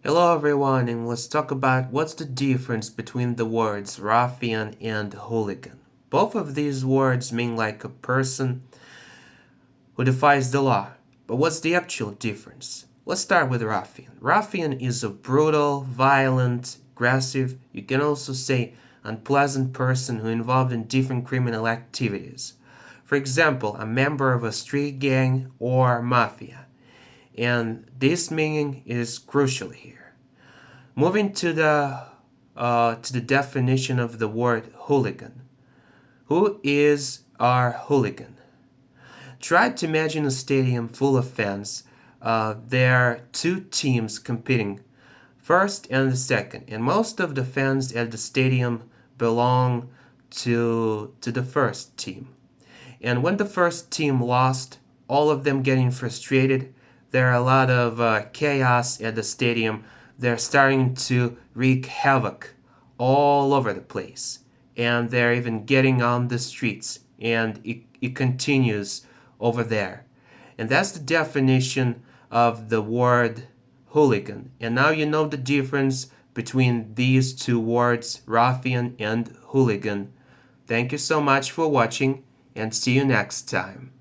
Hello everyone, and let's talk about what's the difference between the words ruffian and hooligan. Both of these words mean like a person who defies the law, but what's the actual difference? Let's start with ruffian. Ruffian is a brutal, violent, aggressive, you can also say unpleasant person who involved in different criminal activities. For example, a member of a street gang or mafia. And this meaning is crucial here. Moving to the definition of the word hooligan. Who is our hooligan? Try to imagine a stadium full of fans. There are two teams competing, first and the second, and most of the fans at the stadium belong to the first team. And when the first team lost, all of them getting frustrated, there are a lot of chaos at the stadium. They're starting to wreak havoc all over the place. And they're even getting on the streets. And it continues over there. And that's the definition of the word hooligan. And now you know the difference between these two words, ruffian and hooligan. Thank you so much for watching, and see you next time.